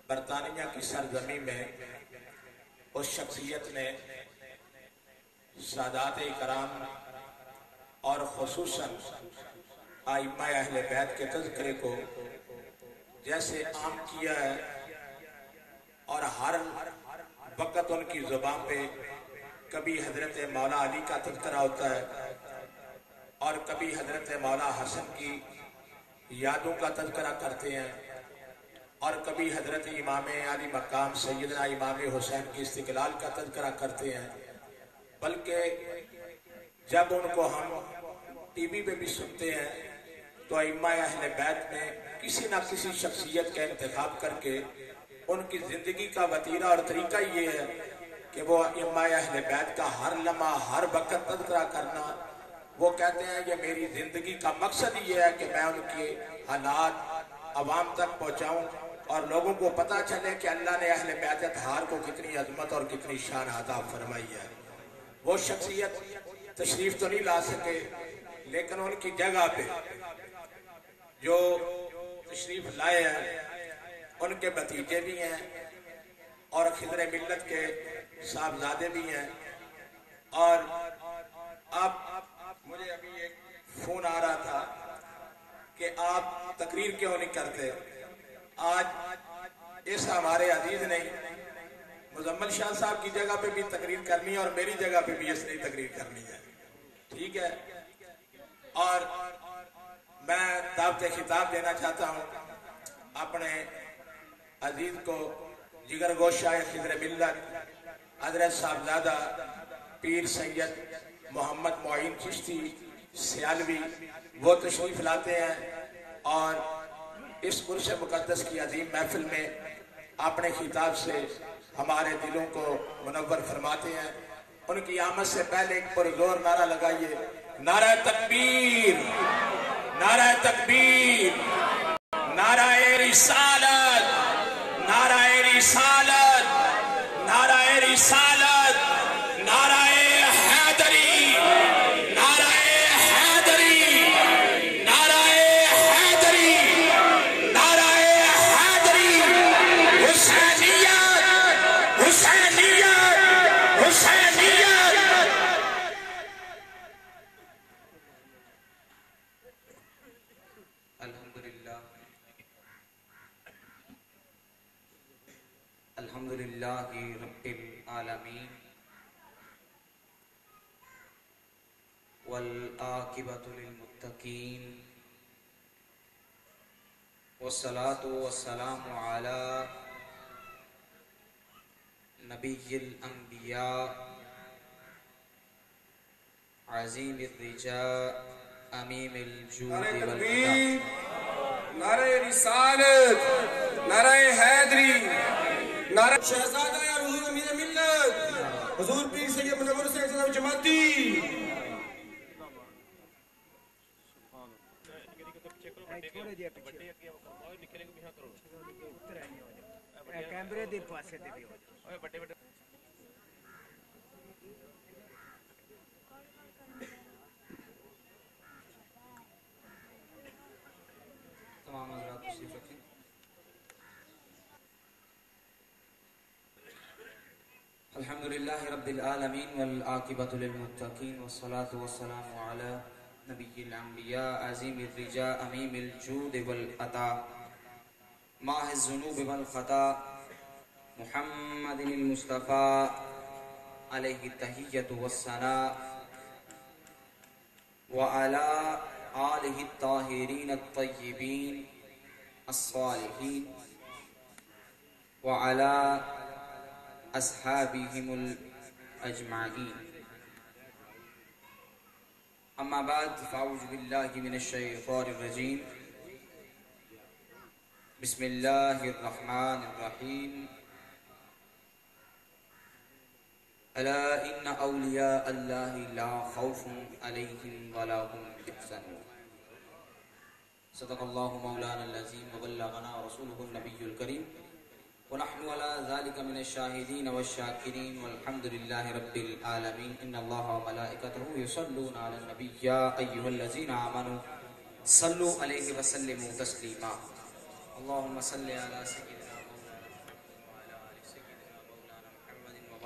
برطانیہ کی سرزمین میں اس شخصیت نے سادات کرام اور خصوصاً ائمہ اہل بیت کے تذکرے کو جیسے عام کیا ہے، اور ہر وقت ان کی زبان پہ کبھی حضرت مولا علی کا تذکرہ ہوتا ہے اور کبھی حضرت مولا حسن کی یادوں کا تذکرہ کرتے ہیں، اور کبھی حضرت امام علی مقام سیدنا امام حسین کی استقلال کا تذکرہ کرتے ہیں۔ بلکہ جب ان کو ہم ٹی وی پہ بھی سنتے ہیں تو ائمہ اہل بیت میں کسی نہ کسی شخصیت کا انتخاب کر کے ان کی زندگی کا وتیرہ اور طریقہ یہ ہے کہ وہ ائمہ اہل بیت کا ہر لمحہ ہر وقت تذکرہ کرنا۔ وہ کہتے ہیں کہ میری زندگی کا مقصد یہ ہے کہ میں ان کے حالات عوام تک پہنچاؤں اور لوگوں کو پتہ چلے کہ اللہ نے اہل بیت اطہار کو کتنی عظمت اور کتنی شان عطا فرمائی ہے۔ وہ شخصیت تشریف تو نہیں لا سکے، لیکن ان کی جگہ پہ جو تشریف لائے ہیں ان کے بھتیجے بھی ہیں اور خضر ملت کے صاحبزادے بھی ہیں۔ اور اب مجھے ابھی ایک فون آ رہا تھا کہ آپ تقریر کیوں نہیں کرتے؟ آج اس ہمارے عزیز نے مزمل شاہ صاحب کی جگہ پہ بھی تقریر کرنی ہے اور میری جگہ پہ بھی اس نے تقریر کرنی ہے، ٹھیک ہے؟ اور میں دعوت خطاب دینا چاہتا ہوں اپنے عزیز کو، جگر گوشہ خضر ملت حضرت صاحبزادہ پیر سید محمد معین چشتی سیالوی، وہ تشریف لاتے ہیں اور اس عرس مقدس کی عظیم محفل میں اپنے خطاب سے ہمارے دلوں کو منور فرماتے ہیں۔ ان کی آمد سے پہلے ایک پرزور نعرہ لگائیے، نعرہ تکبیر، نعرہ تکبیر، نعرہ رسالت، نعرہ رسالت، نعرہ رسالت، نعرہ حیدری، نعرہ حیدری، نعرہ حیدری، نعرہ حیدری، حسینیت، حسینیت، حسینیت۔ الحمدللہ الحمدللہ رب العالمین والعاقبۃ للمتقین والصلاة والسلام علی نبی الانبیاء عظیم الرجاء امیم الجود نعرہ والعطاء، تکبیر، نعرہ رسالت، نعرہ حیدری، نعرہ شہزادہ یا حضور امیر ملت حضور پیر سید منور سے جناب جماعتی۔ کیمرے دے پاسے دے بھی ہو جائے۔ تمام حضرات تشریف رکھیں۔ الحمدللہ رب العالمین والعاقبۃ للمتقین والصلاة والسلام علی نبی الانبیاء عظیم الرجاء امیم الجود والعطاء ماہ الذنوب والخطا محمد المصطفیٰ علیہ التحیۃ والثناء وعلی آلہ الطاہرین الطیبین الصالحین وعلی اصحابہم الاجمعین، اما بعد فاعوذ باللہ من الشیطان الرجیم، بسم اللہ الرحمن الرحیم، الا ان اولیاء اللہ لا خوف علیہم ولا هم یحزنون۔ صدق اللہ مولانا العظیم وبلغنا رسولہ النبی الکریم ونحن على ذلك من الشاهدين والشاكرين والحمد لله رب العالمين۔ ان الله وملائكته يصلون على النبي يا ايها الذين امنوا صلوا عليه وسلموا تسليما۔ اللهم صل على سيدنا محمد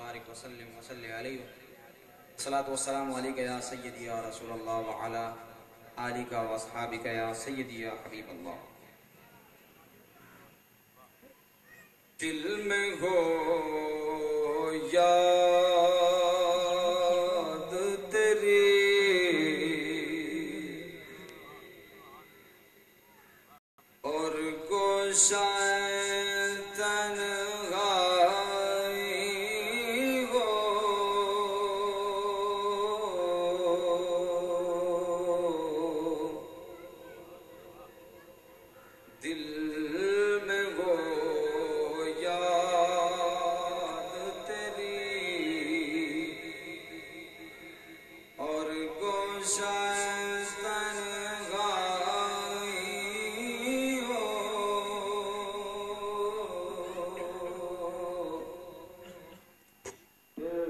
وبارک وسلم وصلی علیہ الصلاۃ والسلام علیک یا سیدی یا رسول اللہ وعلی آلک و اصحابک یا سیدی یا حبیب اللہ. دل میں ہو یاد تیری اور گوشائے تنہائی ہو، دل میں ہو یاد تیری اور گوشائے تنہائی ہو، پھر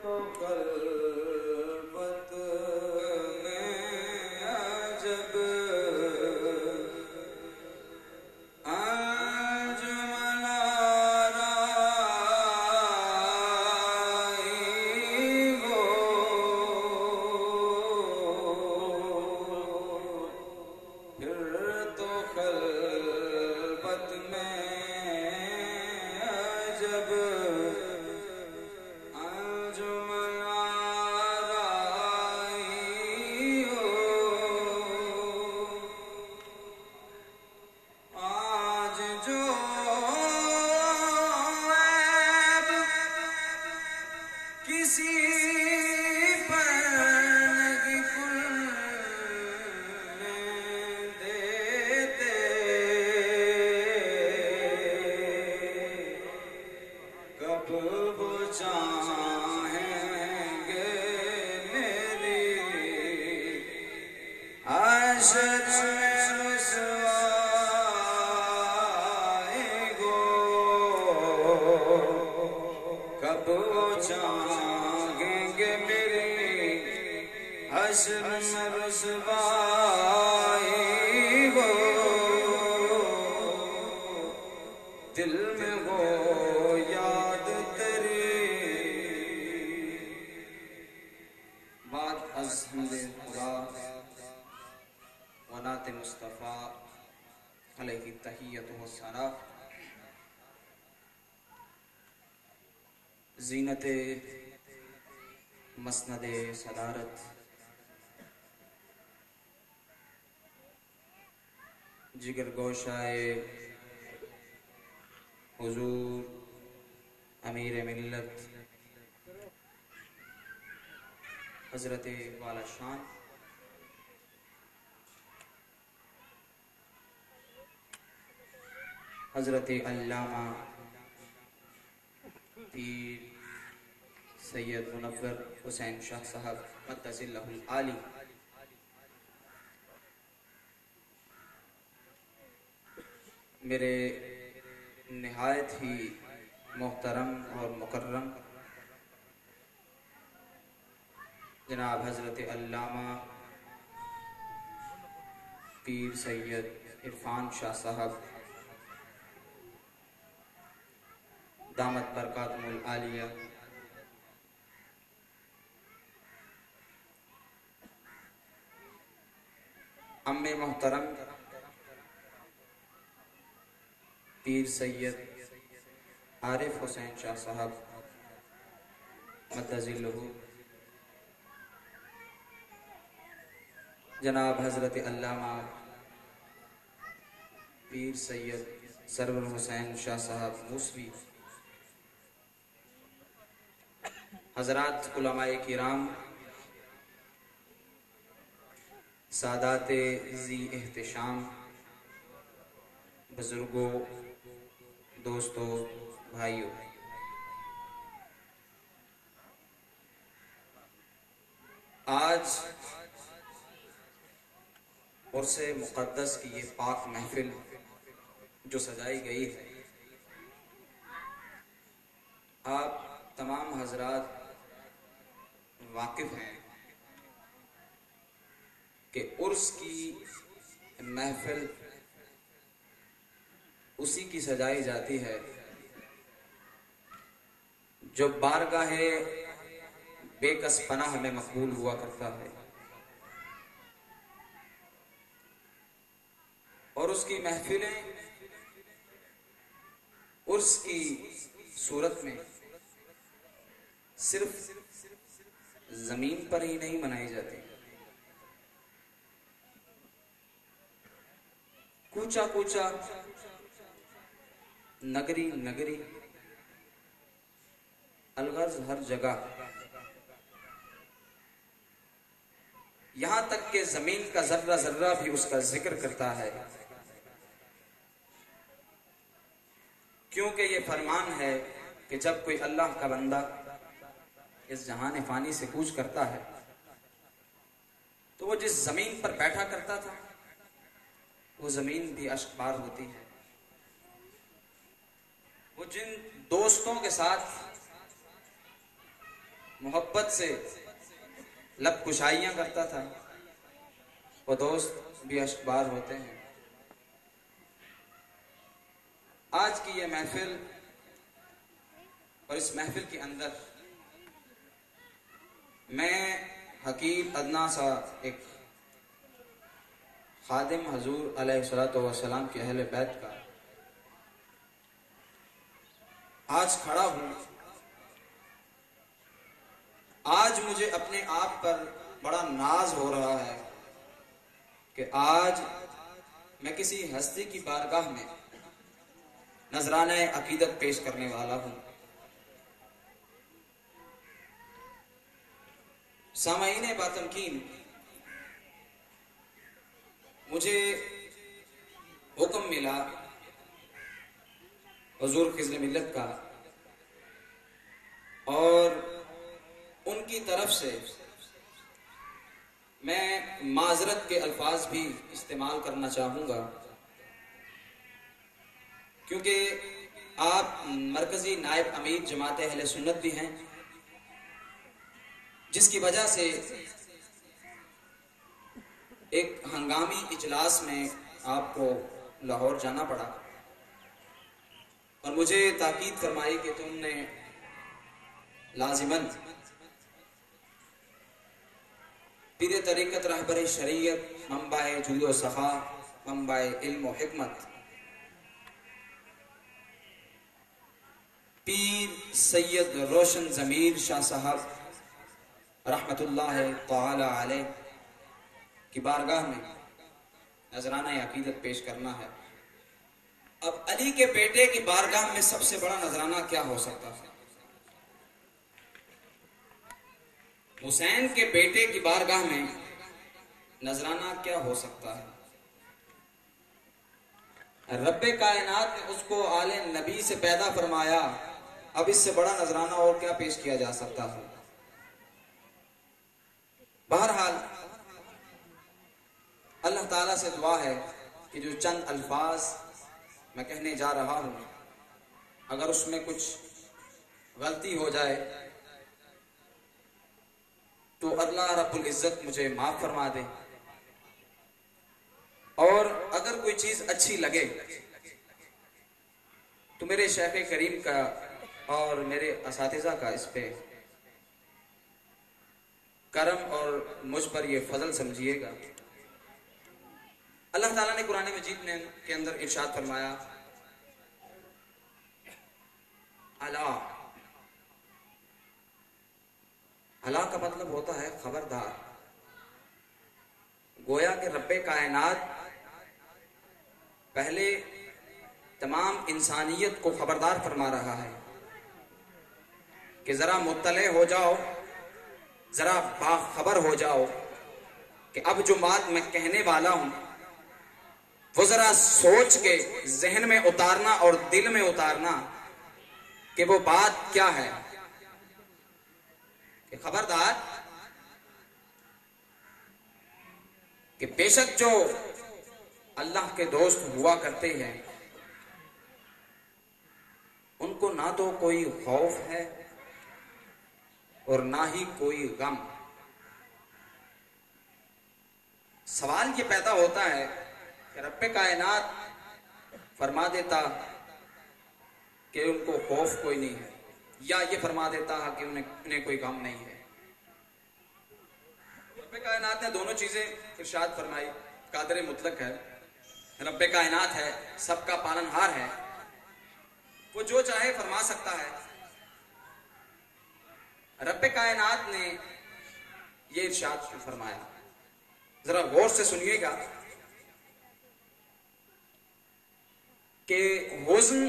تو خلوت میں عجب انجمن آرائی ہو، پھر تو خلوت میں عجب انجمن آرائی ہو. آج جو عیب کسی پر نہیں کھلنے دیتے، کب وہ چاہیں گے میری حشر میں رسوائی گو، کب وہ چاہیں گے میری حشر میں رسوائی ہو، دل میں ہو یاد تیری. بعد از حمد خدا و نعت مصطفیٰ علیہ التحیۃ والثناء، زینت مسند صدارت جگر گوشائے حضور امیر ملت حضرت والا شان حضرت علامہ پیر سید منور حسین شاہ صاحب قدس اللہ العالی، میرے نہایت ہی محترم اور مکرم جناب حضرت علامہ پیر سید عرفان شاہ صاحب دامت برکاتہم العالیہ، ام محترم پیر سید عارف حسین شاہ صاحب مدظ اللہ، جناب حضرت علامہ پیر سید سرور حسین شاہ صاحب موسوی، حضرات علماء کرام، سادات ذی احتشام، بزرگوں، دوستوں، بھائیوں، آج عرس مقدس کی یہ پاک محفل جو سجائی گئی ہے، آپ تمام حضرات واقف ہیں کہ عرس کی محفل اسی کی سجائی جاتی ہے جو بارگاہ بے کس پناہ میں مقبول ہوا کرتا ہے، اور اس کی محفلیں عرس کی صورت میں صرف زمین پر ہی نہیں منائی جاتی، کوچا کوچا، نگری نگری، الغرض ہر جگہ، یہاں تک کہ زمین کا ذرہ ذرہ بھی اس کا ذکر کرتا ہے، کیونکہ یہ فرمان ہے کہ جب کوئی اللہ کا بندہ اس جہان فانی سے کوچ کرتا ہے تو وہ جس زمین پر بیٹھا کرتا تھا وہ زمین بھی اشکبار ہوتی ہے، وہ جن دوستوں کے ساتھ محبت سے لب کشائیاں کرتا تھا وہ دوست بھی اشکبار ہوتے ہیں۔ آج کی یہ محفل اور اس محفل کے اندر میں حقیر ادنا سا ایک خادم حضور علیہ الصلوۃ والسلام کے اہل بیت کا آج کھڑا ہوں۔ آج مجھے اپنے آپ پر بڑا ناز ہو رہا ہے کہ آج میں کسی ہستی کی بارگاہ میں نذرانہ عقیدت پیش کرنے والا ہوں۔ سامعین باتمکین، مجھے حکم ملا حضور خضر ملت کا، اور ان کی طرف سے میں معذرت کے الفاظ بھی استعمال کرنا چاہوں گا، کیونکہ آپ مرکزی نائب امیر جماعت اہل سنت بھی ہیں، جس کی وجہ سے ایک ہنگامی اجلاس میں آپ کو لاہور جانا پڑا، اور مجھے تاکید فرمائی کہ تم نے لازماً پیر طریقت رہبر شریعت، منبع جود و سخا، منبع علم و حکمت، پیر سید روشن ضمیر شاہ صاحب رحمت اللہ تعالی علیہ کی بارگاہ میں نذرانہ عقیدت پیش کرنا ہے۔ اب علی کے بیٹے کی بارگاہ میں سب سے بڑا نذرانہ کیا ہو سکتا ہے؟ حسین کے بیٹے کی بارگاہ میں نذرانہ کیا ہو سکتا ہے؟ رب کائنات نے اس کو آل نبی سے پیدا فرمایا، اب اس سے بڑا نذرانہ اور کیا پیش کیا جا سکتا ہے؟ بہرحال اللہ تعالیٰ سے دعا ہے کہ جو چند الفاظ میں کہنے جا رہا ہوں، اگر اس میں کچھ غلطی ہو جائے تو اللہ رب العزت مجھے معاف فرما دے، اور اگر کوئی چیز اچھی لگے تو میرے شیخ کریم کا اور میرے اساتذہ کا اس پہ کرم اور مجھ پر یہ فضل سمجھیے گا۔ اللہ تعالیٰ نے قرآن مجید میں کے اندر ارشاد فرمایا، الا، الا کا مطلب ہوتا ہے خبردار۔ گویا کہ رب کائنات پہلے تمام انسانیت کو خبردار فرما رہا ہے کہ ذرا مطلع ہو جاؤ، ذرا باخبر ہو جاؤ کہ اب جو بات میں کہنے والا ہوں وہ ذرا سوچ کے ذہن میں اتارنا اور دل میں اتارنا کہ وہ بات کیا ہے، کہ خبردار کہ بے شک جو اللہ کے دوست ہوا کرتے ہیں ان کو نہ تو کوئی خوف ہے اور نہ ہی کوئی غم۔ سوال یہ پیدا ہوتا ہے کہ رب کائنات فرما دیتا کہ ان کو خوف کوئی نہیں ہے، یا یہ فرما دیتا ہے کہ انہیں کوئی غم نہیں ہے۔ رب کائنات نے دونوں چیزیں ارشاد فرمائی۔ قادر مطلق ہے، رب کائنات ہے، سب کا پالنہار ہے، وہ جو چاہے فرما سکتا ہے۔ رب کائنات نے یہ ارشاد فرمایا، ذرا غور سے سنیے گا کہ حزن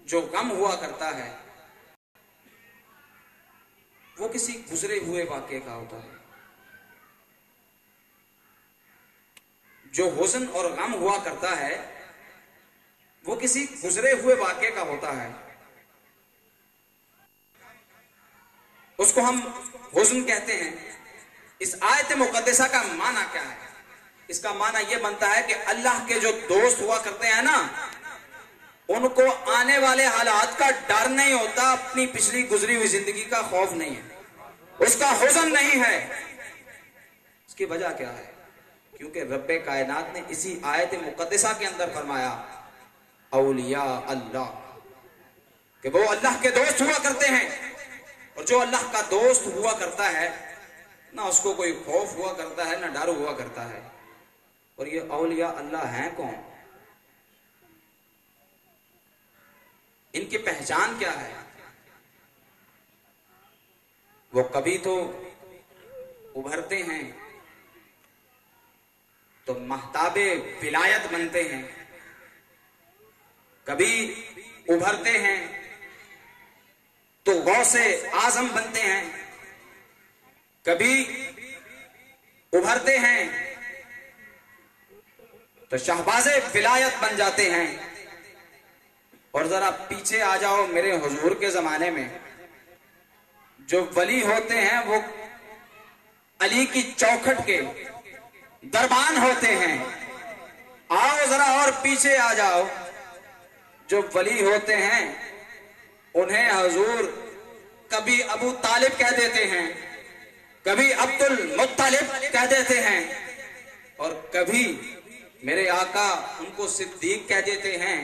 جو غم ہوا کرتا ہے وہ کسی گزرے ہوئے واقعے کا ہوتا ہے۔ جو حزن اور غم ہوا کرتا ہے وہ کسی گزرے ہوئے واقعے کا ہوتا ہے، اس کو ہم حزن کہتے ہیں۔ اس آیت مقدسہ کا معنی کیا ہے؟ اس کا معنی یہ بنتا ہے کہ اللہ کے جو دوست ہوا کرتے ہیں نا، ان کو آنے والے حالات کا ڈر نہیں ہوتا، اپنی پچھلی گزری ہوئی زندگی کا خوف نہیں ہے، اس کا حزن نہیں ہے۔ اس کی وجہ کیا ہے؟ کیونکہ رب کائنات نے اسی آیت مقدسہ کے اندر فرمایا اولیاء اللہ، کہ وہ اللہ کے دوست ہوا کرتے ہیں، اور جو اللہ کا دوست ہوا کرتا ہے نہ اس کو کوئی خوف ہوا کرتا ہے نہ ڈر ہوا کرتا ہے۔ اور یہ اولیاء اللہ ہیں کون؟ ان کی پہچان کیا ہے؟ وہ کبھی تو ابھرتے ہیں تو مہتاب ولایت بنتے ہیں، کبھی ابھرتے ہیں تو غوث اعظم بنتے ہیں، کبھی ابھرتے ہیں تو شہباز ولایت بن جاتے ہیں۔ اور ذرا پیچھے آ جاؤ میرے حضور کے زمانے میں، جو ولی ہوتے ہیں وہ علی کی چوکھٹ کے دربان ہوتے ہیں۔ آؤ ذرا اور پیچھے آ جاؤ، جو ولی ہوتے ہیں انہیں حضور کبھی ابو طالب کہہ دیتے ہیں، کبھی عبد المطلب کہہ دیتے ہیں، اور کبھی میرے آقا ان کو صدیق کہہ دیتے ہیں،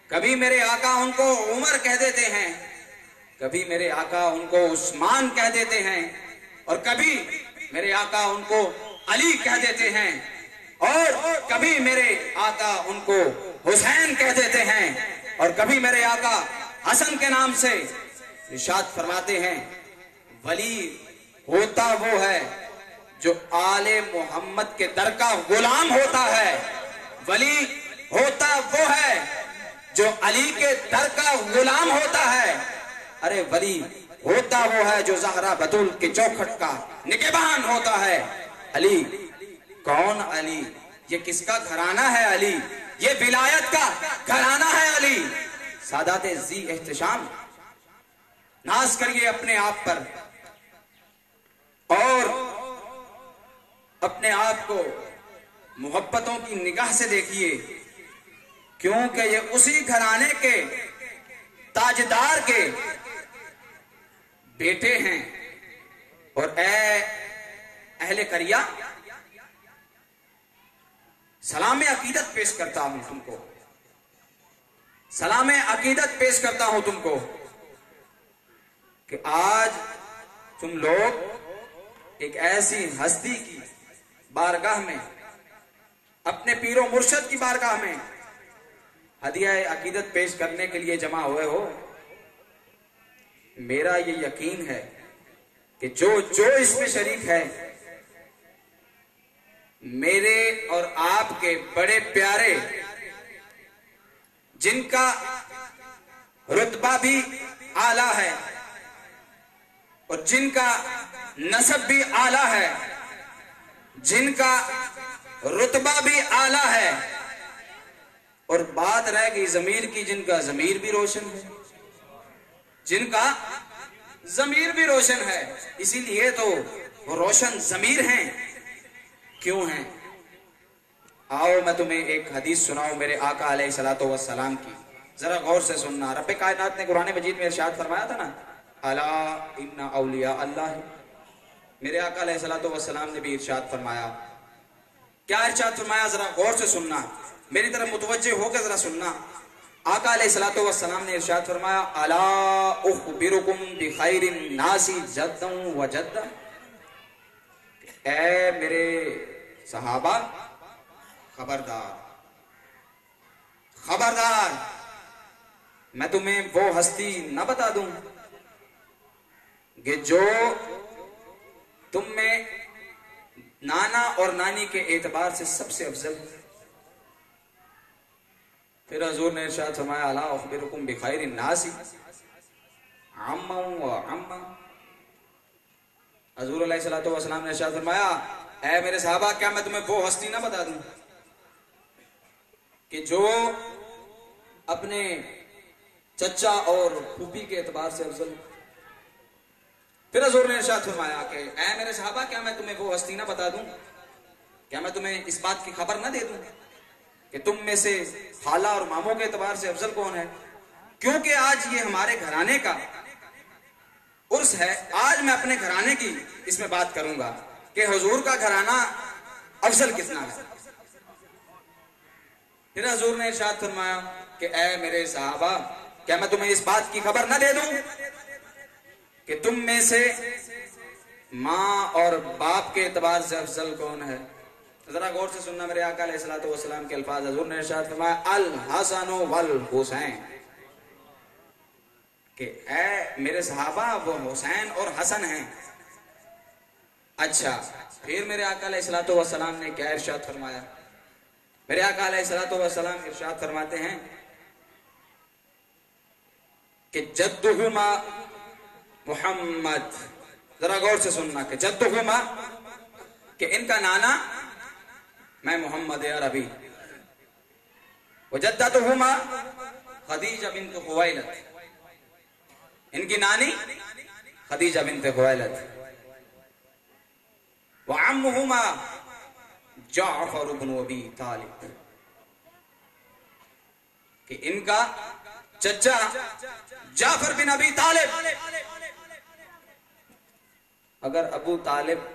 کبھی میرے آقا ان کو عمر کہہ دیتے ہیں، کبھی میرے آقا ان کو عثمان کہہ دیتے ہیں، اور کبھی میرے آقا ان کو علی کہہ دیتے ہیں، اور کبھی میرے آقا ان کو حسین کہہ دیتے ہیں، اور کبھی میرے آقا حسن کے نام سے ارشاد فرماتے ہیں ولی ہوتا وہ ہے جو آل محمد کے در کا غلام ہوتا ہے، ولی ہوتا وہ ہے جو علی کے در کا غلام ہوتا ہے، ارے ولی ہوتا وہ ہے جو زہرا بطول کے چوکھٹ کا نگہبان ہوتا ہے۔ علی کون؟ علی یہ کس کا گھرانہ ہے؟ علی یہ ولایت کا گھرانہ ہے۔ علی سادات ذی احتشام، ناز کریے اپنے آپ پر اور اپنے آپ کو محبتوں کی نگاہ سے دیکھیے، کیونکہ یہ اسی گھرانے کے تاجدار کے بیٹے ہیں۔ اور اے اہل قریہ، سلام عقیدت پیش کرتا ہوں تم کو، سلام عقیدت پیش کرتا ہوں تم کو کہ آج تم لوگ ایک ایسی ہستی کی بارگاہ میں، اپنے پیر و مرشد کی بارگاہ میں ہدیہ عقیدت پیش کرنے کے لیے جمع ہوئے ہو۔ میرا یہ یقین ہے کہ جو اس میں شریک ہے، میرے اور آپ کے بڑے پیارے، جن کا رتبہ بھی اعلیٰ ہے اور جن کا نسب بھی اعلیٰ ہے، جن کا رتبہ بھی اعلیٰ ہے، اور بات رہ گئی ضمیر کی، جن کا ضمیر بھی روشن ہے، جن کا ضمیر بھی روشن ہے، اسی لیے تو وہ روشن ضمیر ہیں۔ کیوں ہیں؟ آؤ میں تمہیں ایک حدیث سناؤں میرے آقا علیہ الصلوۃ والسلام کی، ذرا غور سے سننا۔ رب کائنات نے قرآن مجید میں ارشاد فرمایا تھا نا، الا ان اولیاء اللہ، میرے آقا علیہ الصلوۃ والسلام نے بھی ارشاد فرمایا۔ کیا ارشاد فرمایا؟ ذرا غور سے سننا، میری طرف متوجہ ہو کے ذرا سننا۔ آقا علیہ الصلوۃ والسلام نے ارشاد فرمایا الا اخبرکم بخیر الناس جدا و جدا، اے میرے صحابہ خبردار خبردار، میں تمہیں وہ ہستی نہ بتا دوں کہ جو تم میں نانا اور نانی کے اعتبار سے سب سے افضل۔ پھر حضور نے ارشاد فرمایا الا اخبرکم بخیر الناس عما و عما، حضور علیہ الصلوۃ والسلام نے ارشاد فرمایا اے میرے صحابہ کیا میں تمہیں وہ ہستی نہ بتا دوں کہ جو اپنے چچا اور پھوپھی کے اعتبار سے افضل۔ پھر حضور نے ارشاد فرمایا کہ اے میرے صحابہ کیا میں تمہیں وہ ہستی نہ بتا دوں، کیا میں تمہیں اس بات کی خبر نہ دے دوں کہ تم میں سے خالہ اور ماموں کے اعتبار سے افضل کون ہے؟ کیونکہ آج یہ ہمارے گھرانے کا عرس ہے، آج میں اپنے گھرانے کی اس میں بات کروں گا کہ حضور کا گھرانہ افضل کتنا ہے۔ پھر حضور نے ارشاد فرمایا کہ اے میرے صحابہ کیا میں تمہیں اس بات کی خبر نہ دے دوں کہ تم میں سے ماں اور باپ کے اعتبار سے افضل کون ہے؟ ذرا غور سے سننا میرے آقا علیہ الصلوۃ والسلام کے الفاظ، حضور نے ارشاد فرمایا الحسن والحسین، کہ اے میرے صحابہ وہ حسین اور حسن ہیں۔ اچھا پھر میرے آقا علیہ الصلوۃ والسلام نے کیا ارشاد فرمایا؟ میرے آقا علیہ الصلوۃ والسلام ارشاد فرماتے ہیں کہ جدہما محمد، ذرا غور سے سننا کہ جدہما، کہ ان کا نانا میں محمد عربی، وجدتہما خدیجہ بنت خویلد، ان کی نانی خدیجہ بنت خویلد، وعمہما جعفر بن ابی طالب، کہ ان کا چچا جعفر بن ابی طالب۔ اگر ابو طالب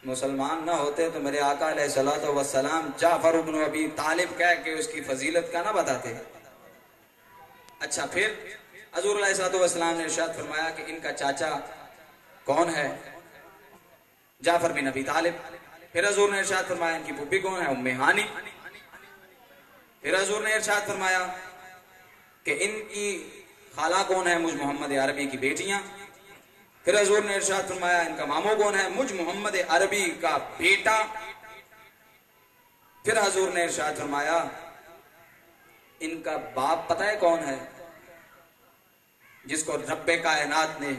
مسلمان نہ ہوتے تو میرے آقا علیہ الصلوۃ والسلام جعفر بن ابی طالب کہہ کے اس کی فضیلت کا نہ بتاتے۔ اچھا پھر حضور علیہ الصلوۃ والسلام نے ارشاد فرمایا کہ ان کا چاچا کون ہے؟ جعفر بن ابی طالب۔ پھر حضور نے ارشاد فرمایا ان کی پھوپھی کون ہے؟ ام ہانی۔ پھر حضور نے ارشاد فرمایا کہ ان کی خالہ کون ہے؟ مجھ محمد عربی کی بیٹیاں۔ پھر حضور نے ارشاد فرمایا ان کا ماموں کون ہے؟ مجھ محمد عربی کا بیٹا۔ پھر حضور نے ارشاد فرمایا ان کا باپ پتہ ہے کون ہے؟ جس کو رب کائنات نے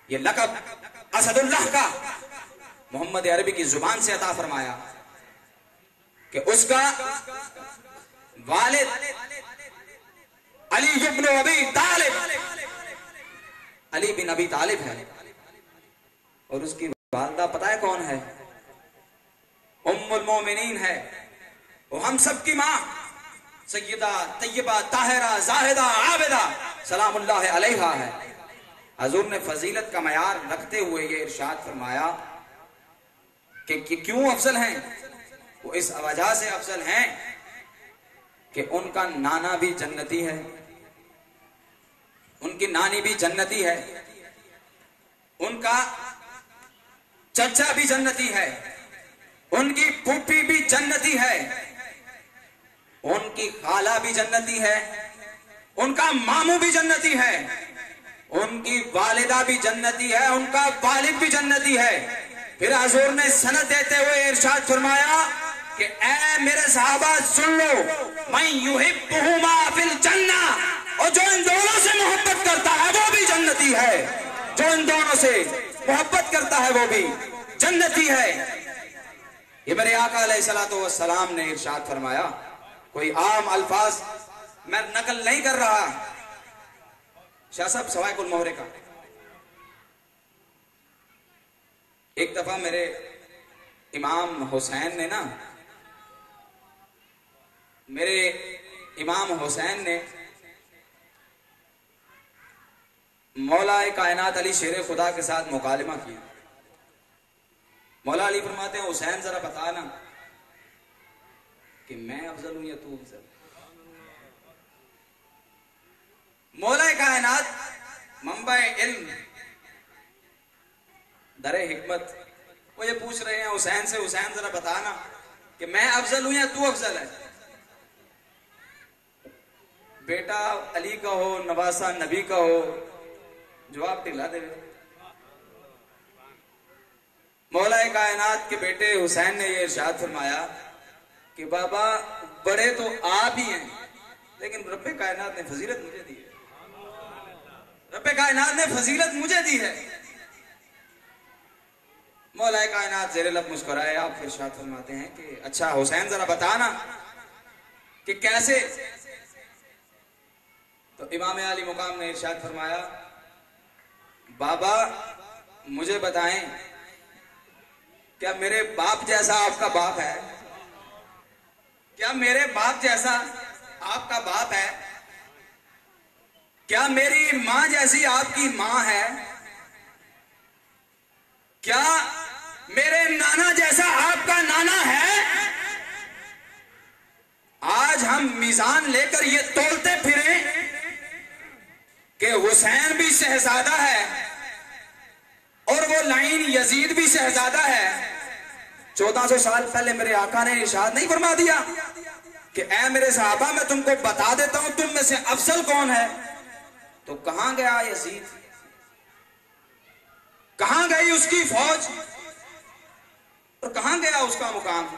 یہ لقب اسد اللہ کا محمد عربی کی زبان سے عطا فرمایا کہ اس کا والد علی بن ابی طالب، علی بن ابی طالب ہے، اور اس کی والدہ پتہ ہے کون ہے؟ ام المومنین ہے، وہ ہم سب کی ماں سیدہ طیبہ طاہرہ زاہدہ عابدہ سلام اللہ علیہا ہے۔ حضور نے فضیلت کا معیار رکھتے ہوئے یہ ارشاد فرمایا کہ کیوں افضل ہیں؟ وہ اس وجہ سے افضل ہیں کہ ان کا نانا بھی جنتی ہے، ان کی نانی بھی جنتی ہے، ان کا چچا بھی جنتی ہے، ان کی پھوپھی بھی جنتی ہے، ان کی خالہ بھی جنتی ہے، ان کا ماموں بھی جنتی ہے، ان کی والدہ بھی جنتی ہے، ان کا والد بھی جنتی ہے۔ پھر حضور نے سند دیتے ہوئے ارشاد فرمایا کہ اے میرے صحابہ سن لو، من یحبہما فی الجنہ، اور جو ان دونوں سے محبت کرتا ہے وہ بھی جنتی ہے، جو ان دونوں سے محبت کرتا ہے وہ بھی جنتی ہے۔ یہ میرے آقا علیہ الصلوۃ والسلام نے ارشاد فرمایا، کوئی عام الفاظ میں نقل نہیں کر رہا۔ شاہ صاحب سوائے کل محرے کا، ایک دفعہ میرے امام حسین نے مولا کائنات علی شیر خدا کے ساتھ مکالمہ کیا۔ مولا علی فرماتے ہیں حسین ذرا بتا نا کہ کہ میں افضل ہوں یا تو افضل. مولا کائنات منبع علم در حکمت وہ یہ پوچھ رہے ہیں حسین سے، حسین ذرا بتانا کہ میں افضل ہوں یا تو افضل ہے. بیٹا علی کا ہو، نواسا نبی کا ہو، جواب ٹھلا دے. مولا کائنات کے بیٹے حسین نے یہ ارشاد فرمایا کہ بابا بڑے تو آپ ہی ہیں، لیکن رب کائنات نے فضیلت مجھے دی ہے. رب کائنات نے فضیلت مجھے دی ہے. مولا کائنات زیر لب مسکرائے. آپ ارشاد فرماتے ہیں کہ اچھا حسین ذرا بتانا کہ کیسے. تو امام علی مقام نے ارشاد فرمایا بابا مجھے بتائیں کیا میرے باپ جیسا آپ کا باپ ہے؟ کیا میرے باپ جیسا آپ کا باپ ہے؟ کیا میری ماں جیسی آپ کی ماں ہے؟ کیا میرے نانا جیسا آپ کا نانا ہے؟ آج ہم میزان لے کر یہ تولتے پھریں کہ حسین بھی شہزادہ ہے اور وہ لعین یزید بھی شہزادہ ہے. 1400 سال پہلے میرے آقا نے ارشاد نہیں فرما دیا کہ اے میرے صحابہ میں تم کو بتا دیتا ہوں تم میں سے افضل کون ہے؟ تو کہاں گیا یزید؟ کہاں گئی اس کی فوج؟ اور کہاں گیا اس کا مقام؟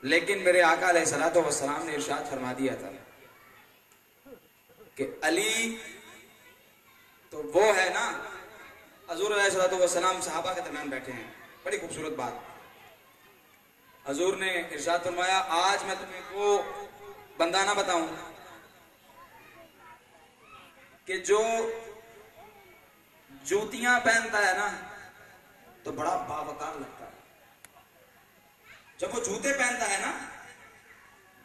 لیکن میرے آقا علیہ الصلوۃ والسلام نے ارشاد فرما دیا تھا کہ علی تو وہ ہے نا. حضور علیہ الصلوۃ والسلام صحابہ کے درمیان بیٹھے ہیں. بڑی خوبصورت بات. حضور نے ارشاد فرمایا آج میں تمہیں وہ بندہ نہ بتاؤں کہ جو جوتیاں پہنتا ہے نا تو بڑا باوقار لگتا ہے. جب وہ جوتے پہنتا ہے نا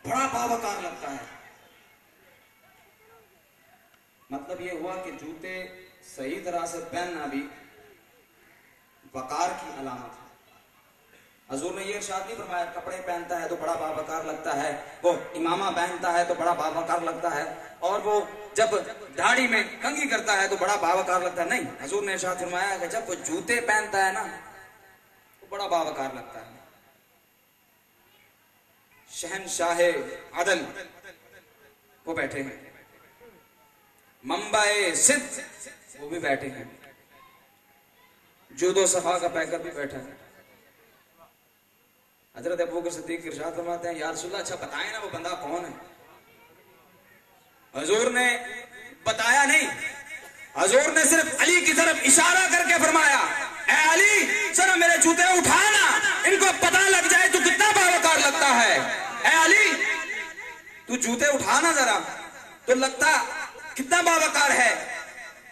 بڑا باوقار لگتا ہے. مطلب یہ ہوا کہ جوتے صحیح طرح سے پہننا بھی وقار کی علامت ہے. حضور نے یہ ارشاد نہیں فرمایا کپڑے پہنتا ہے تو بڑا باوقار لگتا ہے، وہ امامہ پہنتا ہے تو بڑا باوقار لگتا ہے، اور وہ جب داڑھی میں کنگھی کرتا ہے تو بڑا باوقار لگتا ہے. نہیں، حضور نے ارشاد فرمایا کہ جب وہ جوتے پہنتا ہے نا تو بڑا باوقار لگتا ہے. شہنشاہ عدل وہ بیٹھے ہیں، منبع صدق وہ بھی بیٹھے ہیں، جود و صفا کا پیکر بھی بیٹھا ہے. حضرت ابوبکر صدیق ارشاد فرماتے ہیں یا رسول اللہ اچھا بتائیں نا وہ بندہ کون ہے؟ حضور نے بتایا نہیں، حضور نے صرف علی کی طرف اشارہ کر کے فرمایا اے علی ذرا میرے جوتے اٹھانا، ان کو پتہ لگ جائے تو کتنا باوقار لگتا ہے. اے علی تو جوتے اٹھانا ذرا تو لگتا کتنا باوقار ہے.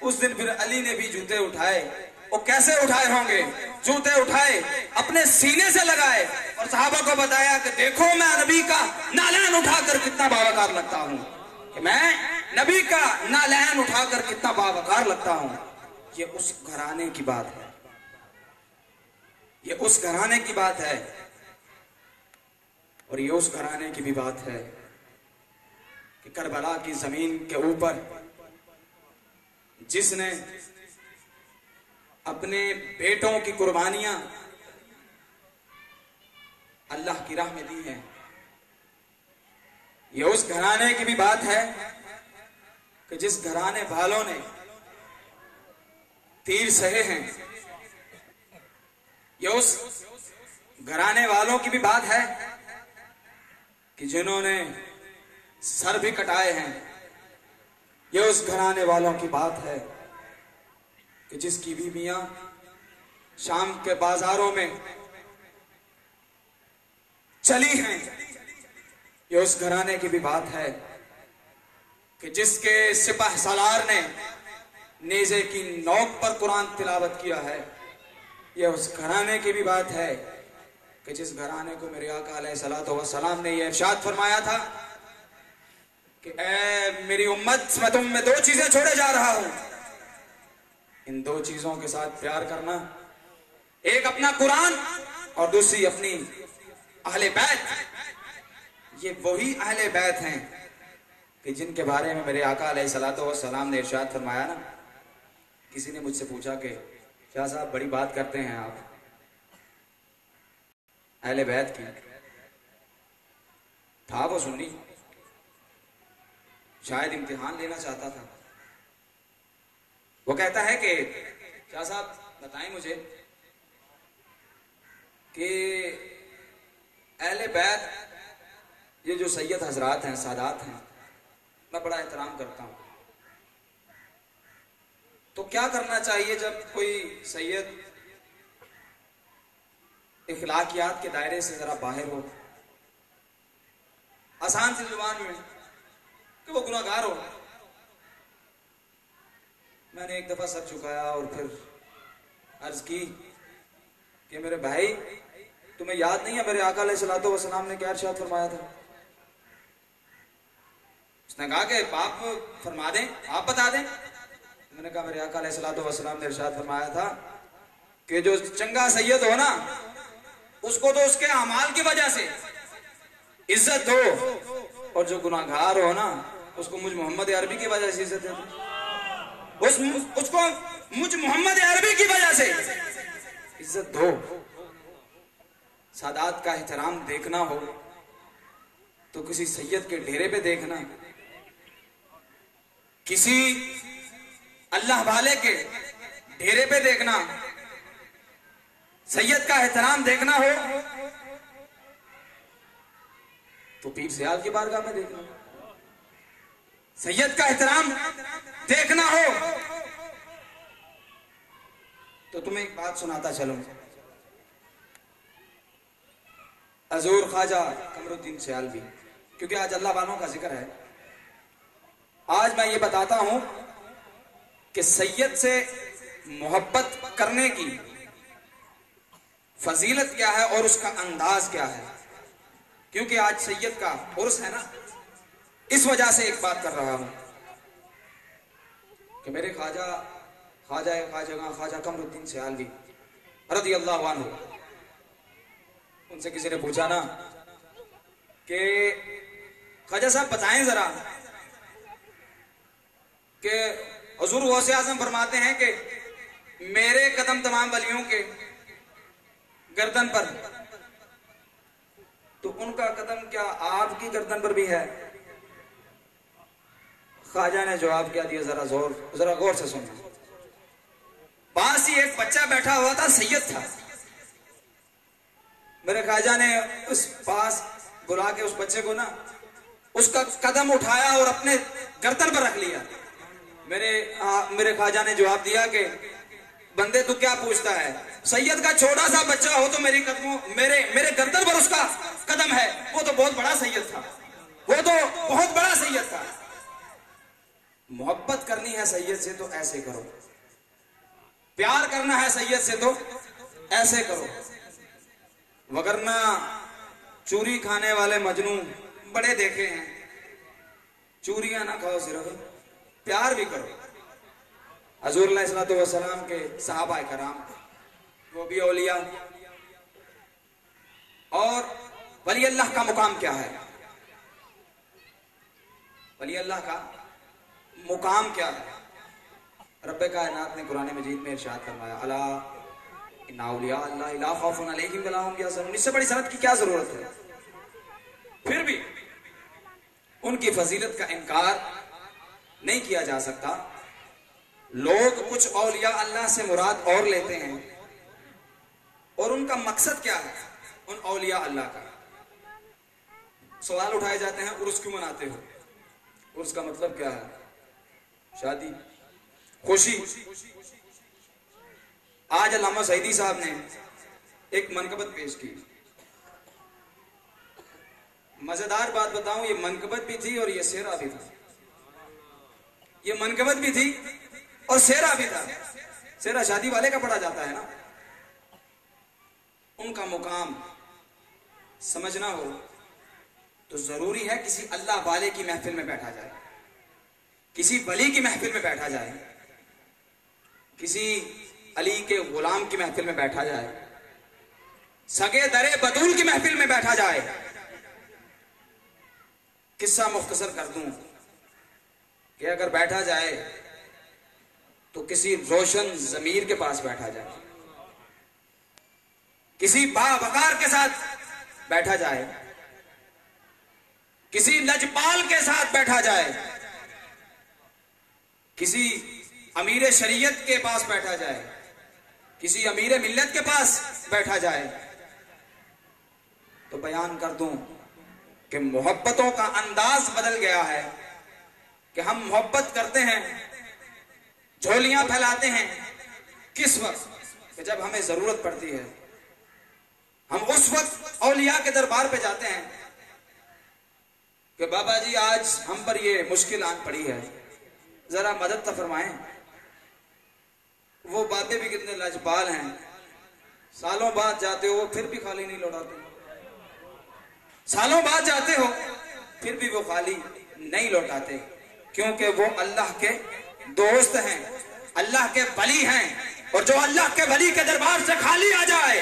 اس دن پھر علی نے بھی جوتے اٹھائے. وہ کیسے اٹھائے ہوں گے؟ جوتے اٹھائے اپنے سینے سے لگائے اور صحابہ کو بتایا کہ دیکھو میں نبی کا نالین اٹھا کر کتنا باوقار لگتا ہوں، کہ میں نبی کا نالین اٹھا کر کتنا باوقار لگتا ہوں. یہ اس گھرانے کی بات ہے، یہ اس گھرانے کی بات ہے، اور یہ اس گھرانے کی بھی بات ہے کہ کربلا کی زمین کے اوپر جس نے اپنے بیٹوں کی قربانیاں اللہ کی راہ میں دی ہیں، یہ اس گھرانے کی بھی بات ہے کہ جس گھرانے والوں نے تیر سہے ہیں. یہ اس گھرانے والوں کی بھی بات ہے کہ جنہوں نے سر بھی کٹائے ہیں. یہ اس گھرانے والوں کی بات ہے کہ جس کی بیویاں شام کے بازاروں میں چلی ہیں. یہ اس گھرانے کی بھی بات ہے کہ جس کے سپہ سالار نے نیزے کی نوک پر قرآن تلاوت کیا ہے. یہ اس گھرانے کی بھی بات ہے کہ جس گھرانے کو میرے آقا علیہ الصلوۃ والسلام نے یہ ارشاد فرمایا تھا کہ اے میری امت میں تم میں 2 چیزیں چھوڑے جا رہا ہوں، ان 2 چیزوں کے ساتھ پیار کرنا، ایک اپنا قرآن اور دوسری اپنی اہل بیت یہ وہی اہل بیت ہیں کہ جن کے بارے میں میرے آقا علیہ السلام نے ارشاد فرمایا نا. کسی نے مجھ سے پوچھا کہ شاہ صاحب بڑی بات کرتے ہیں آپ اہل بیت کی. تھا وہ سنی، شاید امتحان لینا چاہتا تھا. وہ کہتا ہے کہ شاہ صاحب بتائیں مجھے کہ اہل بیت یہ جو سید حضرات ہیں، سادات ہیں، میں بڑا احترام کرتا ہوں، تو کیا کرنا چاہیے جب کوئی سید اخلاقیات کے دائرے سے ذرا باہر ہو، آسان سی زبان میں کہ وہ گناہ گار ہو. میں نے ایک دفعہ سر جھکایا اور پھر عرض کی کہ میرے بھائی تمہیں یاد نہیں ہے میرے آقا علیہ السلام نے کیا ارشاد فرمایا تھا؟ اس نے کہا کہ آپ فرما دیں، آپ بتا دیں. میں نے کہا میرے آقا علیہ السلام نے ارشاد فرمایا تھا کہ جو چنگا سید ہو نا اس کو تو اس کے اعمال کی وجہ سے عزت دو، اور جو گناہ گار ہو نا اس کو مجھ محمد عربی کی وجہ سے عزت دے دو، اس کو مجھ محمد عربی کی وجہ سے عزت دو. سادات کا احترام دیکھنا ہو تو کسی سید کے ڈیرے پہ دیکھنا، کسی اللہ والے کے ڈیرے پہ دیکھنا. سید کا احترام دیکھنا ہو تو پیر سیال کی بارگاہ میں دیکھنا. سید کا احترام دیکھنا ہو تو تمہیں ایک بات سناتا چلوں. حضور خواجہ قمر الدین سیالوی، کیونکہ آج اللہ والوں کا ذکر ہے، آج میں یہ بتاتا ہوں کہ سید سے محبت کرنے کی فضیلت کیا ہے اور اس کا انداز کیا ہے. کیونکہ آج سید کا عرس ہے نا، اس وجہ سے ایک بات کر رہا ہوں کہ میرے خواجہ قمر الدین سیالوی رضی اللہ عنہ، ان سے کسی نے پوچھا نا کہ خواجہ صاحب بتائیں ذرا کہ حضور غوث اعظم فرماتے ہیں کہ میرے قدم تمام ولیوں کے گردن پر، تو ان کا قدم کیا آپ کی گردن پر بھی ہے؟ خواجہ نے جواب کیا دیا، ذرا غور سے سننا. پاس ہی ایک بچہ بیٹھا ہوا تھا، سید تھا. میرے خواجہ نے اس پاس بلا کے اس بچے کو نا اس کا قدم اٹھایا اور اپنے گردن پر رکھ لیا. میرے خواجہ نے جواب دیا کہ بندے تو کیا پوچھتا ہے، سید کا چھوٹا سا بچہ ہو تو میرے گردن پر اس کا قدم ہے، وہ تو بہت بڑا سید تھا، وہ تو بہت بڑا سید تھا. محبت کرنی ہے سید سے تو ایسے کرو، پیار کرنا ہے سید سے تو ایسے کرو، وگرنہ چوری کھانے والے مجنوں بڑے دیکھے ہیں. چوریاں نہ کھاؤ، صرف پیار بھی کرو. حضور علیہ السلام کے صحابہ کرام وہ بھی اولیاء، اور ولی اللہ کا مقام کیا ہے؟ ولی اللہ کا مقام کیا ہے؟ رب کائنات نے قرآن مجید میں ارشاد فرمایا، الا ان اولیاء اللہ لا خوف علیہم ولا هم یحزنون. اس سے بڑی صنعت کی کیا ضرورت ہے؟ پھر بھی ان کی فضیلت کا انکار نہیں کیا جا سکتا. لوگ کچھ اولیاء اللہ سے مراد اور لیتے ہیں، اور ان کا مقصد کیا ہے ان اولیاء اللہ کا؟ سوال اٹھائے جاتے ہیں، عرس کیوں مناتے ہو؟ عرس کا مطلب کیا ہے؟ شادی، خوشی. آج علامہ سعیدی صاحب نے ایک منقبت پیش کی. مزیدار بات بتاؤں، یہ منقبت بھی تھی اور یہ سیرا بھی تھا. یہ منقبت بھی تھی اور سیرا بھی تھا. سیرا شادی والے کا پڑھا جاتا ہے نا. ان کا مقام سمجھنا ہو تو ضروری ہے کسی اللہ والے کی محفل میں بیٹھا جائے، کسی ولی کی محفل میں بیٹھا جائے، کسی علی کے غلام کی محفل میں بیٹھا جائے. سگے درے بطول کی محفل میں بیٹھا جائے. قصہ مختصر کر دوں کہ اگر بیٹھا جائے تو کسی روشن ضمیر کے پاس بیٹھا جائے, کسی باوقار کے ساتھ بیٹھا جائے, کسی لجپال کے ساتھ بیٹھا جائے, کسی امیر شریعت کے پاس بیٹھا جائے, کسی امیر ملت کے پاس بیٹھا جائے, تو بیان کر دوں کہ محبتوں کا انداز بدل گیا ہے کہ ہم محبت کرتے ہیں, جھولیاں پھیلاتے ہیں کس وقت کہ جب ہمیں ضرورت پڑتی ہے. ہم اس وقت اولیاء کے دربار پہ جاتے ہیں کہ بابا جی آج ہم پر یہ مشکل آن پڑی ہے, ذرا مدد تو فرمائیں. وہ باتیں بھی کتنے لاجپال ہیں, سالوں بعد جاتے ہو پھر بھی خالی نہیں لوٹاتے, سالوں بعد جاتے ہو پھر بھی وہ خالی نہیں لوٹاتے, کیونکہ وہ اللہ کے دوست ہیں, اللہ کے ولی ہیں, اور جو اللہ کے ولی کے دربار سے خالی آ جائے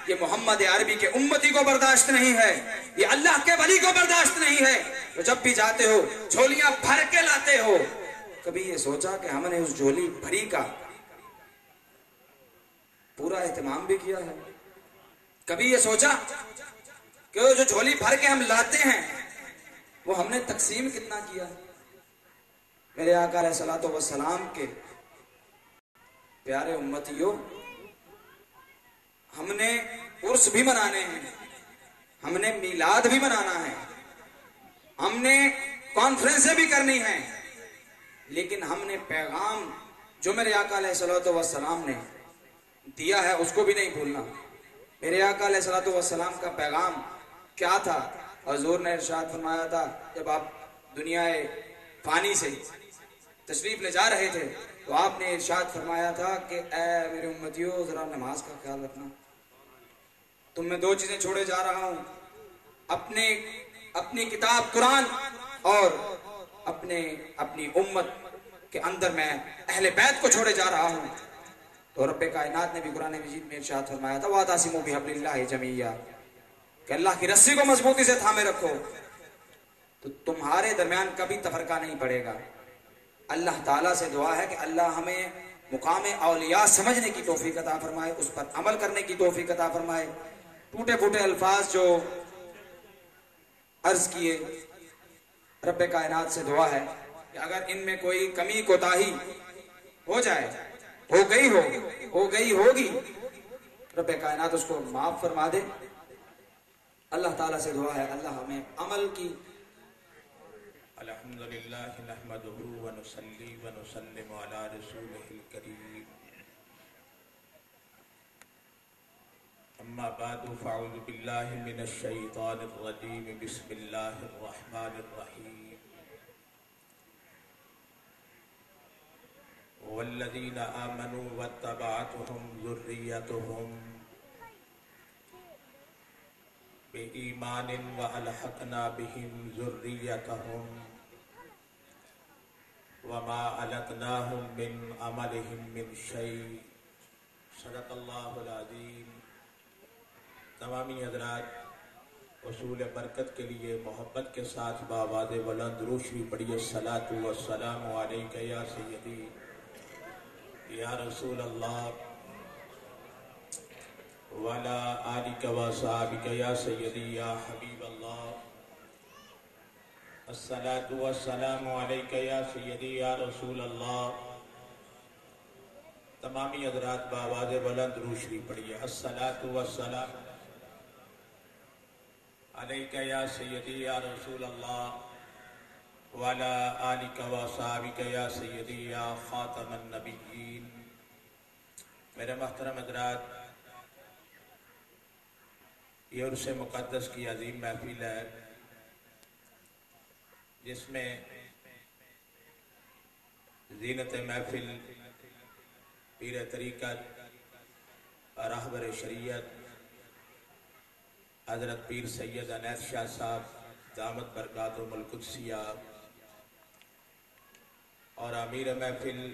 یہ محمد عربی کے امتی کو برداشت نہیں ہے, یہ اللہ کے ولی کو برداشت نہیں ہے. تو جب بھی جاتے ہو جھولیاں بھر کے لاتے ہو, کبھی یہ سوچا کہ ہم نے اس جھولی بھری کا پورا اہتمام بھی کیا ہے؟ کبھی یہ سوچا کہ وہ جو جھولی بھر کے ہم لاتے ہیں وہ ہم نے تقسیم کتنا کیا؟ میرے آقا علیہ الصلوۃ والسلام کے پیارے امتیوں, ہم نے عرس بھی منانے ہیں, ہم نے میلاد بھی منانا ہے, ہم نے کانفرنسیں بھی کرنی ہیں, لیکن ہم نے پیغام جو میرے آقا علیہ الصلوۃ والسلام نے دیا ہے اس کو بھی نہیں بھولنا. میرے آقا علیہ الصلوۃ والسلام کا پیغام کیا تھا؟ حضور نے ارشاد فرمایا تھا جب آپ دنیا فانی سے تشریف لے جا رہے تھے تو آپ نے ارشاد فرمایا تھا کہ اے میرے امتیوں ذرا نماز کا خیال رکھنا, تم میں دو چیزیں چھوڑے جا رہا ہوں, اپنی کتاب قرآن اور اپنی امت کے اندر میں اہل بیت کو چھوڑے جا رہا ہوں. تو رب کائنات نے بھی قرآن مجید میں ارشاد فرمایا تھا وَاعْتَصِمُوا بِحَبْلِ اللَّهِ جَمِيعًا, کہ اللہ کی رسی کو مضبوطی سے تھامے رکھو تو تمہارے درمیان کبھی تفرقہ نہیں پڑے گا. اللہ تعالیٰ سے دعا ہے کہ اللہ ہمیں مقام اولیاء سمجھنے کی توفیق عطا فرمائے, اس پر عمل کرنے کی توفیق عطا فرمائے. ٹوٹے پھوٹے الفاظ جو عرض کیے, رب کائنات سے دعا ہے کہ اگر ان میں کوئی کمی کوتاہی ہو جائے, ہو گئی ہوگی, رب کائنات اس کو معاف فرما دے. اللہ تعالیٰ سے دعا ہے اللہ ہمیں عمل کی. الحمدللہ نحمدہ ونصلی ونسلم علی رسولہ الکریم. اما بعد فاعوذ باللہ من الشیطان الرجیم. بسم اللہ الرحمن الرحیم. والذین آمنوا واتبعتهم ذریتهم بإیمان وألحقنا بهم ذریتهم وما ألتناهم من عملهم من شيء. صدق اللہ العظیم. تمامی حضرات اصول برکت کے لیے محبت کے ساتھ بآواز بلند روشنی پڑھیے الصلاۃ والسلام علیک یا سیدی یا رسول اللہ وعلی آلک وصحبک یا سیدی یا حبیب اللہ. الصلاۃ والسلام علیک یا سیدی یا رسول اللہ. تمامی حضرات بآواز بلند روشنی پڑھیے الصلاۃ والسلام علیک یا سیدی یا رسول اللہ وعلی آلک وصحبک یا سیدی یا خاتم النبیین. میرے محترم حضرات, یہ عرس مقدس کی عظیم محفل ہے جس میں زینت محفل پیر طریقت راہبر شریعت حضرت پیر سید عنایت شاہ صاحب دامت برکاتہم القدسیہ اور امیر محفل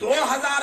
2000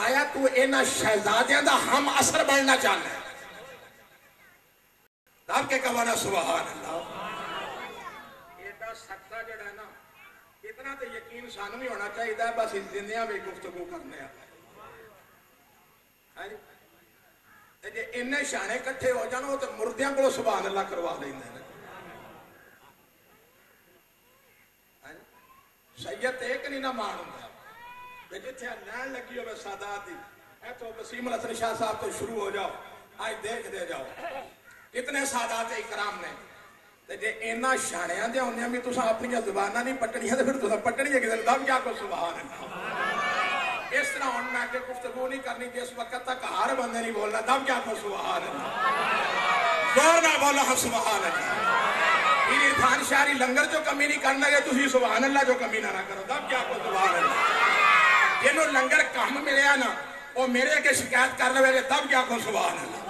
فرمایا تو اینا شہزادیاں دا ہم اثر بننا چاہنا ہے. تب کے کہوانا سبحان اللہ. ایڈا سکتا جڑا ہے نا اتنا تو یقین سانو بھی ہونا چاہیے ہے بس اس زندیاں میں گفتگو کرنے جی انہیں شانے کٹھے ہو جانا تو مردیاں کو سبحان اللہ کروا لیں دے. سید ایک نہیں نہ مان ہوتا جتھے لین لگی ہو سادات دی اے تو وسیم الحسن شاہ صاحب تو شروع ہو جاؤ آج دیکھ دے جاؤ اتنے سادات اکرام نے تے جے اینا شانیاں دے ہوندیاں بھی تساں اپنی زبانہ نہیں پٹنیاں تے پھر تساں پٹنی ہے کدھر دب جا کو سبحان اللہ. اس طرح ہن میں کہ گفتگو نہیں کرنی جس وقت تک ہر بندے نہیں بولنا دب جا کو سبحان اللہ. زور نہ بولو ہم سبحان اللہ. پیر عرفان شاہری لنگر جو کمی نہیں کرنا گے تسی سبحان اللہ جو کمی نہ کرو دب جا کو سبحان اللہ. جنہوں لنگر کام ملیا نا وہ میرے کے شکایت کرنے والے دب جا کو سبحان اللہ.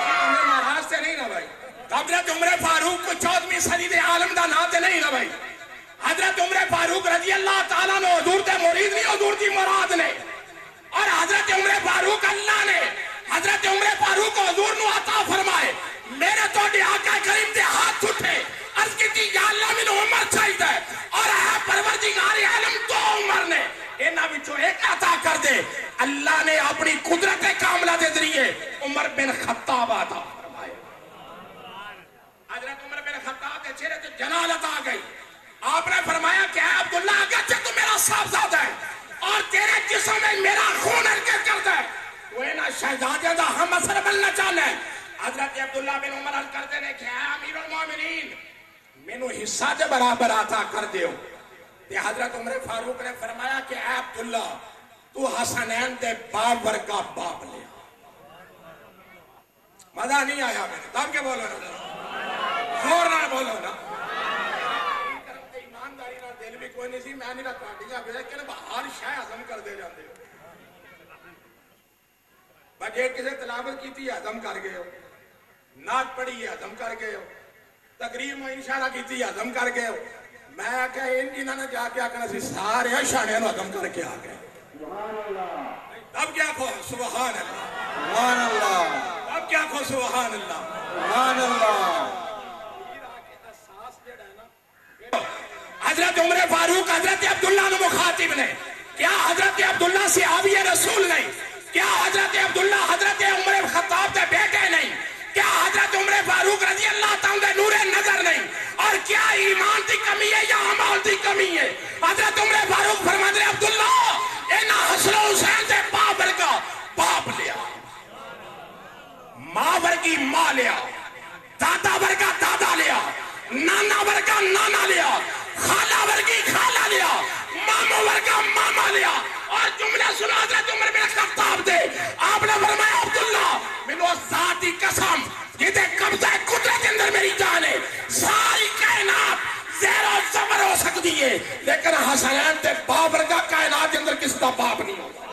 ہمیں ناراض سے نہیں نا بھائی. حضرت عمر فاروق کو 14ویں صدی دے عالم دا نا تے نہیں نا بھائی. حضرت عمر فاروق رضی اللہ تعالیٰ نے حضور دے مرید نہیں حضور دی مراد نے. اور حضرت عمر فاروق اللہ نے حضرت عمر فاروق کو حضور نو عطا فرمائے. میرے تو آقا کریم دے ہاتھ اٹھے عرض کی تھی یا اللہ میں عمر چاہیے ہے اور ہے پروردگار عالم تو عمر نے اینا بچو ایک عطا کر دے. اللہ نے اپنی قدرت کاملہ دے ذریعے عمر بن خطاب عطا فرمائے. حضرت عمر بن خطاب کے چہرے تو جلالت آ گئی. آپ نے فرمایا کہ اے عبداللہ اگرچہ تو میرا صاحبزادہ ہے اور تیرے جسم میں میرا خون حرکت کرتا ہے تو اینا شہزادیاں دا ہم اثر بننا چاہنا ہے. حضرت عبداللہ بن عمر عرض کرتے نے کہ اے امیر المومنین مینو حصہ دے برابر عطا کر دیو. تے حضرت عمر فاروق نے فرمایا کہ اے عبداللہ تو حسنین دے باپ ورگا باپ لیا. مزہ نہیں آیا میں نے تب کے بولو نا زور نہ بولو نا. ایمانداری نہ دل بھی کوئی نہیں سی میں نہیں رکھا دیا لیکن ہر شے ہضم کر دے جاندے ہو. بجے کسی تلاوت کی تھی ہضم کر گئے ہو. نعت پڑھی ہضم کر گئے ہو. تقریر میں اشارہ کی تھی ہضم کر گئے ہو. میں کہ انہوں نے جا کے آکنا سی سارے شانیاں ہضم کر کے آ گئے. اب کیا کہو سبحان اللہ سبحان اللہ. اب کیا کہو سبحان اللہ سبحان اللہ. حضرت عمر فاروق حضرت عبداللہ نے مخاطب نے کیا حضرت عبداللہ صحابی رسول نہیں. کیا حضرت عبداللہ حضرت عمر خطاب دے بیٹے نہیں. کیا حضرت عمر فاروق رضی اللہ تعالیٰ نور نظر نہیں. اور کیا ایمان دی کمی ہے یا عمل دی کمی ہے. حضرت عمر فاروق فرماتے ہیں عبداللہ اینا حسن و حسین دے باپ ورگا باپ لیا ماں ورگی ماں لیا دادا ورگا دادا لیا نانا ورگا نانا لیا خالہ ورگی خالہ لیا مامو ورگا ماما لیا. اور جملے سنا حضرت عمر بن خطاب دے آپ نے فرمایا عبداللہ منو ذاتی قسم یہ دے قبضہ قدرت اندر میری جان ہے ساری کائنات زیر و زبر ہو سکتی ہے لیکن حسنین تے باپ ورگا کائنات اندر کس کا باپ نہیں ہوتا.